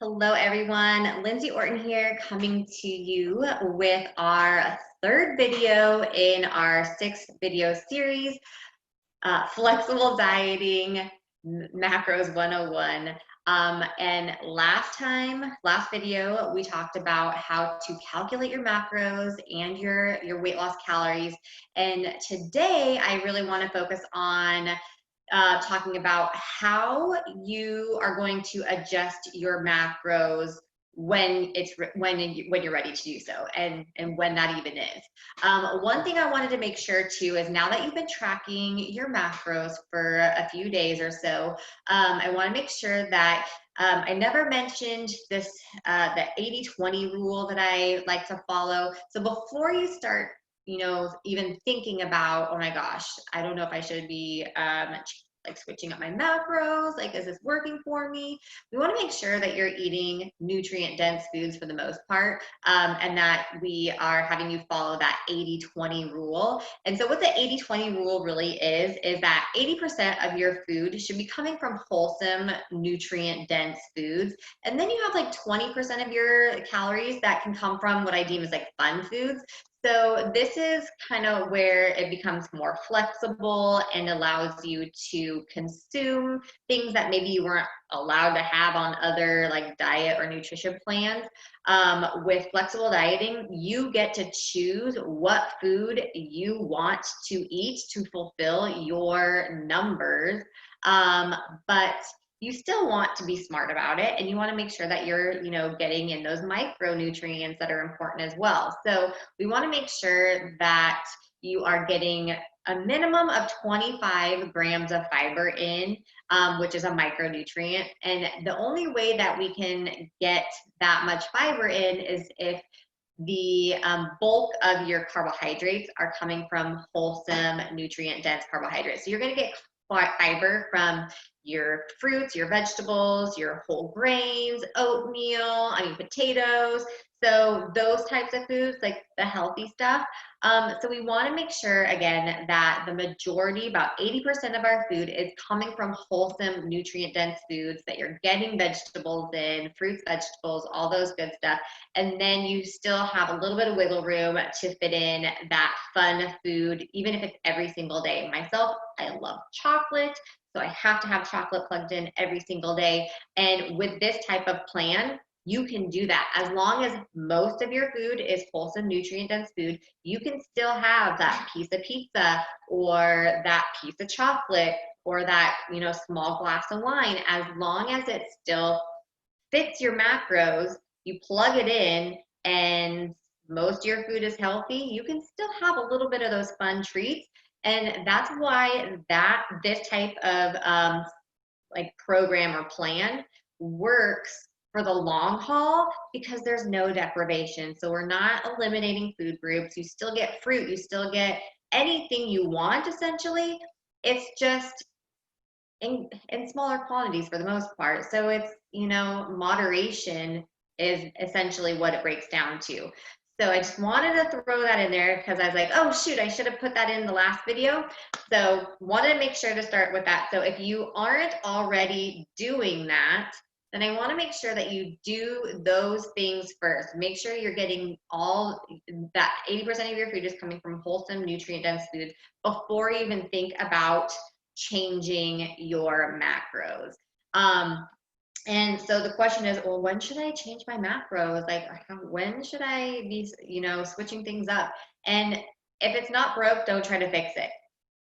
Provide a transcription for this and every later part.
Hello, everyone. Lindsay Orton here, coming to you with our third video in our 6 video series, Flexible Dieting Macros 101. And last video, we talked about how to calculate your macros and your weight loss calories. And today, I really want to focus on talking about how you are going to adjust your macros when you're ready to do so, and when that even is. One thing I wanted to make sure too is, now that you've been tracking your macros for a few days or so, I want to make sure that I never mentioned this the 80-20 rule that I like to follow. So before you start even thinking about, oh my gosh, I don't know if I should be like switching up my macros, like, is this working for me? We want to make sure that you're eating nutrient dense foods for the most part, and that we are having you follow that 80-20 rule. And so what the 80-20 rule really is that 80% of your food should be coming from wholesome, nutrient dense foods. And then you have like 20% of your calories that can come from what I deem as like fun foods. So this is kind of where it becomes more flexible and allows you to consume things that maybe you weren't allowed to have on other like diet or nutrition plans. With flexible dieting, you get to choose what food you want to eat to fulfill your numbers. But you still want to be smart about it, and you want to make sure that you're getting in those micronutrients that are important as well. So we want to make sure that you are getting a minimum of 25 grams of fiber in, which is a micronutrient. And the only way that we can get that much fiber in is if the bulk of your carbohydrates are coming from wholesome, nutrient dense carbohydrates. So you're going to get fiber from your fruits, your vegetables, your whole grains, oatmeal, potatoes. So those types of foods, like the healthy stuff. So we want to make sure, again, that the majority, about 80% of our food, is coming from wholesome, nutrient-dense foods, that you're getting vegetables in, fruits, vegetables, all those good stuff. And then you still have a little bit of wiggle room to fit in that fun food, even if it's every single day. Myself, I love chocolate, so I have to have chocolate plugged in every single day. And with this type of plan, you can do that. As long as most of your food is wholesome, nutrient-dense food, you can still have that piece of pizza or that piece of chocolate or that small glass of wine. As long as it still fits your macros, you plug it in, and most of your food is healthy, you can still have a little bit of those fun treats. And that's why this type of like program or plan works for the long haul, because there's no deprivation. So we're not eliminating food groups. You still get fruit, you still get anything you want, essentially. It's just in smaller quantities for the most part. So it's, moderation is essentially what it breaks down to. So I just wanted to throw that in there because I was like, oh shoot, I should have put that in the last video. So wanted to make sure to start with that. So if you aren't already doing that, then I want to make sure that you do those things first. Make sure you're getting all that 80% of your food is coming from wholesome, nutrient-dense foods before you even think about changing your macros. And so the question is, well, when should I change my macros? Like, when should I be, switching things up? And if it's not broke, don't try to fix it.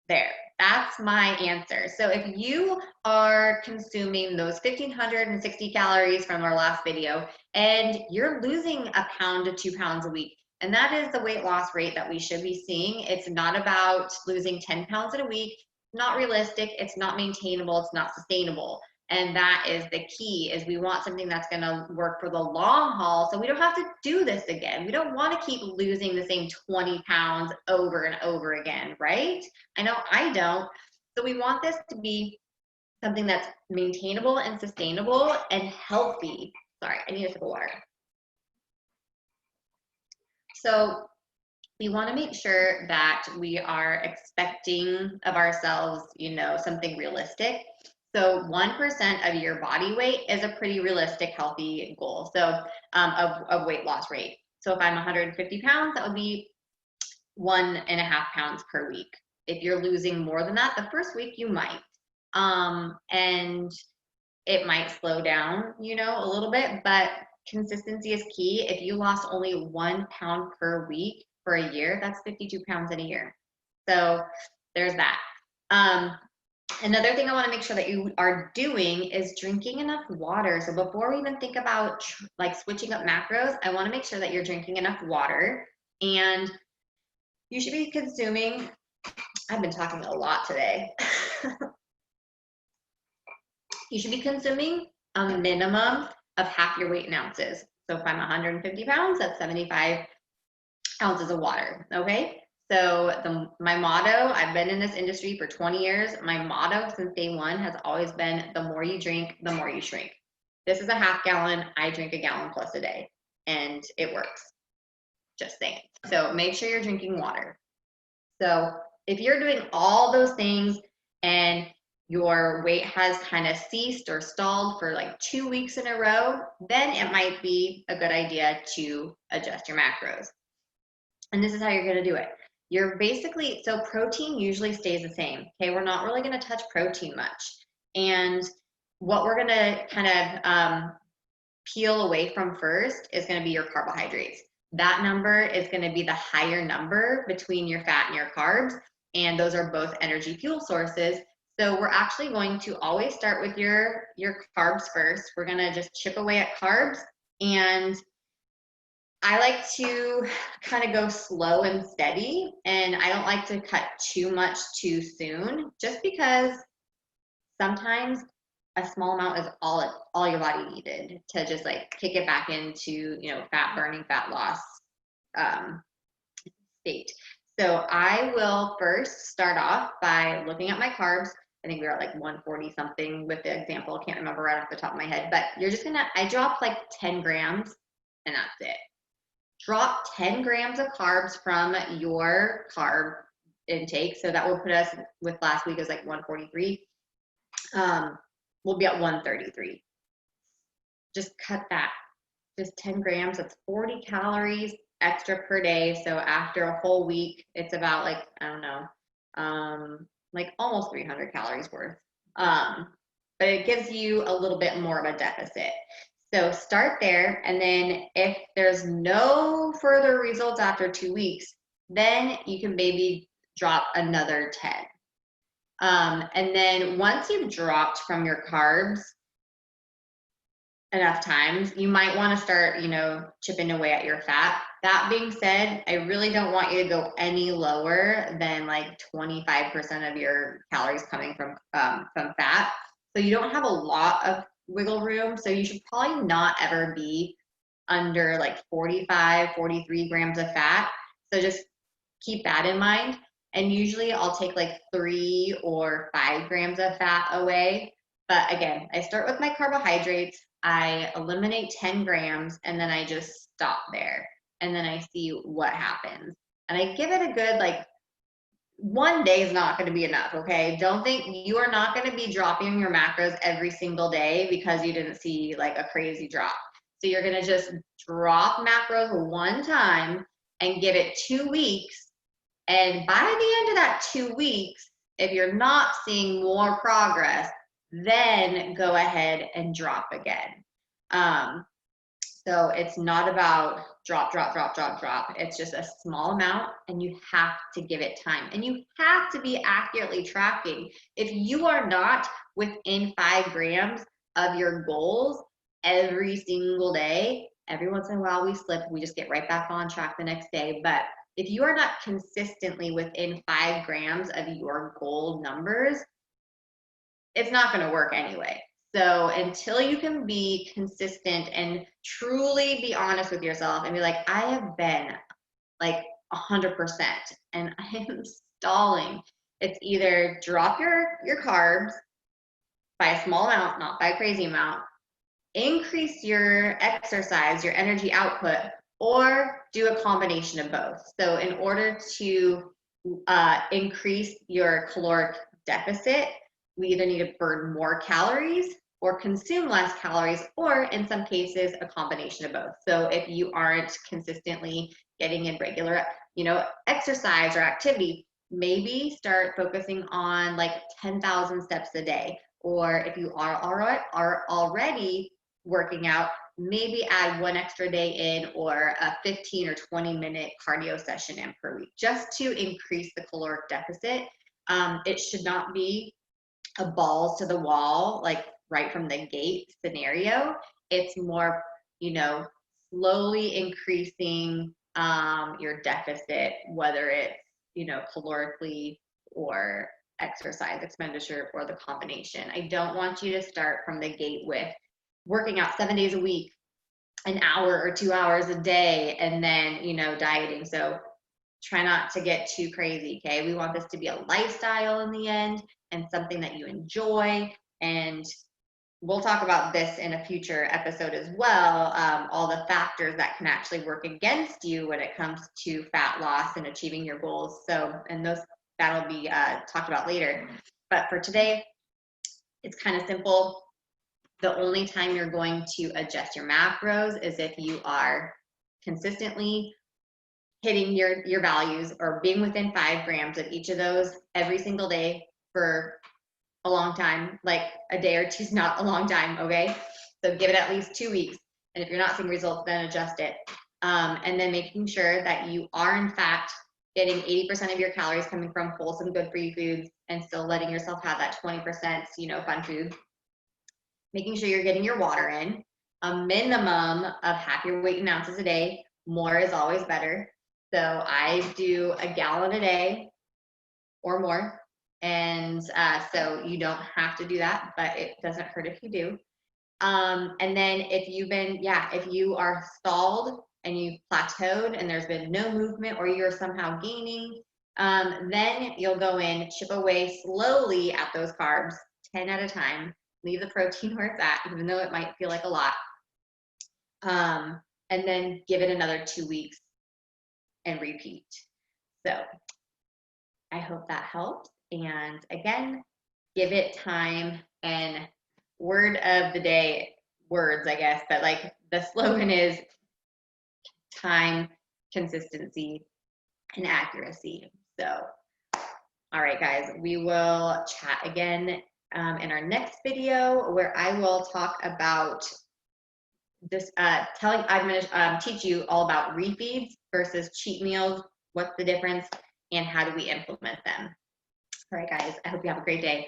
There, that's my answer. So if you are consuming those 1,560 calories from our last video, and you're losing a pound to 2 pounds a week, and that is the weight loss rate that we should be seeing. It's not about losing 10 pounds in a week. It's not realistic. It's not maintainable. It's not sustainable. And that is the key, is we want something that's going to work for the long haul, so we don't have to do this again. We don't want to keep losing the same 20 pounds over and over again, right? I know I don't. So we want this to be something that's maintainable and sustainable and healthy. Sorry, I need a sip of water. So we want to make sure that we are expecting of ourselves, something realistic. So 1% of your body weight is a pretty realistic, healthy goal. So of weight loss rate. So if I'm 150 pounds, that would be 1.5 pounds per week. If you're losing more than that, the first week you might. And it might slow down, you know, a little bit, but consistency is key. If you lost only 1 pound per week for a year, that's 52 pounds in a year. So there's that. Another thing I want to make sure that you are doing is drinking enough water. So before we even think about like switching up macros, I want to make sure that you're drinking enough water, and you should be consuming, I've been talking a lot today. You should be consuming a minimum of half your weight in ounces. So if I'm 150 pounds, that's 75 ounces of water, okay? So my motto, I've been in this industry for 20 years. My motto since day one has always been, the more you drink, the more you shrink. This is a half gallon. I drink a gallon plus a day, and it works. Just saying. So make sure you're drinking water. So if you're doing all those things and your weight has kind of ceased or stalled for like 2 weeks in a row, then it might be a good idea to adjust your macros. And this is how you're going to do it. You're basically, so protein usually stays the same. Okay, we're not really going to touch protein much. And what we're going to kind of peel away from first is going to be your carbohydrates. That number is going to be the higher number between your fat and your carbs, and those are both energy fuel sources. So we're actually going to always start with your carbs first. We're going to just chip away at carbs, and I like to kind of go slow and steady, and I don't like to cut too much too soon, just because sometimes a small amount is all your body needed to just like kick it back into, you know, fat burning, fat loss state. So I will first start off by looking at my carbs. I think we were at like 140 something with the example. I can't remember right off the top of my head, but you're just gonna, I dropped like 10 grams and that's it. Drop 10 grams of carbs from your carb intake. So that will put us, with last week is like 143. We'll be at 133. Just cut that. Just 10 grams, that's 40 calories extra per day. So after a whole week, it's about like, I don't know, like almost 300 calories worth. But it gives you a little bit more of a deficit. So start there, and then if there's no further results after 2 weeks, then you can maybe drop another 10. And then once you've dropped from your carbs enough times, you might want to start, you know, chipping away at your fat. That being said, I really don't want you to go any lower than like 25% of your calories coming from fat. So you don't have a lot of wiggle room. So you should probably not ever be under like 45, 43 grams of fat. So just keep that in mind. And usually I'll take like 3 or 5 grams of fat away. But again, I start with my carbohydrates, I eliminate 10 grams, and then I just stop there. And then I see what happens. And I give it a good, like, 1 day is not going to be enough, okay? Don't think you are not going to be dropping your macros every single day because you didn't see like a crazy drop. So you're going to just drop macros one time and give it 2 weeks. And by the end of that 2 weeks, if you're not seeing more progress, then go ahead and drop again. So it's not about drop. It's just a small amount, and you have to give it time. And you have to be accurately tracking. If you are not within 5 grams of your goals every single day, every once in a while we slip, we just get right back on track the next day. But if you are not consistently within 5 grams of your goal numbers, it's not going to work anyway. So until you can be consistent and truly be honest with yourself and be like, I have been like 100% and I am stalling. It's either drop your carbs by a small amount, not by a crazy amount, increase your exercise, your energy output, or do a combination of both. So in order to increase your caloric deficit, we either need to burn more calories or consume less calories, or in some cases, a combination of both. So if you aren't consistently getting in regular, exercise or activity, maybe start focusing on like 10,000 steps a day. Or if you are already working out, maybe add one extra day in, or a 15 or 20-minute cardio session in per week, just to increase the caloric deficit. It should not be a balls to the wall, like right from the gate scenario. It's more, slowly increasing your deficit, whether it's, calorically or exercise expenditure, or the combination. I don't want you to start from the gate with working out 7 days a week, an hour or 2 hours a day, and then, dieting. So try not to get too crazy, okay? We want this to be a lifestyle in the end, and something that you enjoy. And we'll talk about this in a future episode as well, all the factors that can actually work against you when it comes to fat loss and achieving your goals. So, and that'll be talked about later. But for today, it's kind of simple. The only time you're going to adjust your macros is if you are consistently hitting your values, or being within 5 grams of each of those every single day for a long time. Like a day or two is not a long time, okay? So give it at least 2 weeks. And if you're not seeing results, then adjust it. And then making sure that you are in fact getting 80% of your calories coming from wholesome, good for you foods, and still letting yourself have that 20%, fun food. Making sure you're getting your water in, a minimum of half your weight in ounces a day. More is always better. So I do a gallon a day or more. And so you don't have to do that, but it doesn't hurt if you do. And then if you are stalled and you've plateaued and there's been no movement, or you're somehow gaining, then you'll go in, chip away slowly at those carbs, 10 at a time. Leave the protein where it's at, even though it might feel like a lot. And then give it another 2 weeks and repeat. So I hope that helps. And again, give it time. And word of the day, words, I guess, but like the slogan is time, consistency, and accuracy. So, all right, guys, we will chat again in our next video, where I will talk about this, I'm going to teach you all about refeeds versus cheat meals, what's the difference, and how do we implement them. All right, guys, I hope you have a great day.